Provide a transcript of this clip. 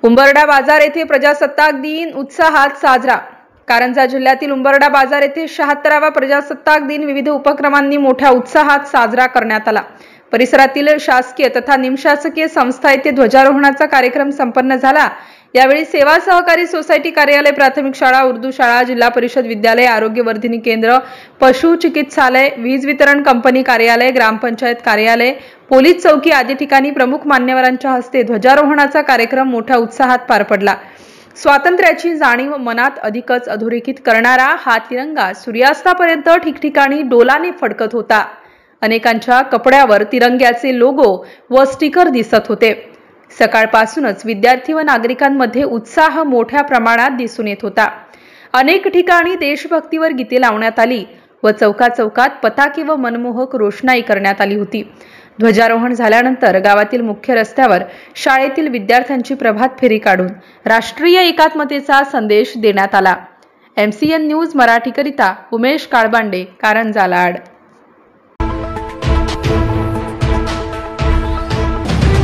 उंबरडा बाजार येथे प्रजासत्ताक दिन उत्साहात साजरा। कारंजा जिल्ह्यातील उंबरडा बाजार येथे 76वा प्रजासत्ताक दिन विविध उपक्रमांनी मोठ्या उत्साहात साजरा करण्यात आला। परिसरातील शासकीय तथा निमशासकीय संस्था येथे ध्वजारोहणाचा कार्यक्रम संपन्न झाला। यावेळी सेवा सहकारी सोसायटी कार्यालय, प्राथमिक शाळा, उर्दू शाळा, जिल्हा परिषद विद्यालय, आरोग्यवर्धिनी केंद्र, पशु चिकित्सालय, वीज वितरण कंपनी कार्यालय, ग्रामपंचायत कार्यालय, पोलीस चौकी आदी ठिकाणी प्रमुख मान्यवरांच्या हस्ते ध्वजारोहणाचा कार्यक्रम मोठ्या उत्साहात पार पडला। स्वातंत्र्याची जाणीव मनात अधिकच अधोरेखित करणारा हा तिरंगा सूर्यास्तापर्यंत ठिकठिकाणी डोलाने फडकत होता। अनेकांच्या कपड्यावर तिरंग्याचे लोगो व स्टिकर दिसत होते। सकाळपासूनच विद्यार्थी व नागरिकांमध्ये उत्साह मोठ्या प्रमाणात दिसून येत होता। अनेक ठिकाणी देशभक्तीवर गीते लावण्यात आली व चौकात पताके व मनमोहक रोषणाई करण्यात आली होती। ध्वजारोहण झाल्यानंतर गावातील मुख्य रस्त्यावर शाळेतील विद्यार्थ्यांची प्रभात फेरी काढून राष्ट्रीय एकात्मतेचा संदेश देण्यात आला। MCN news मराठीकरिता Umesh Kalbande, Karanja Lad.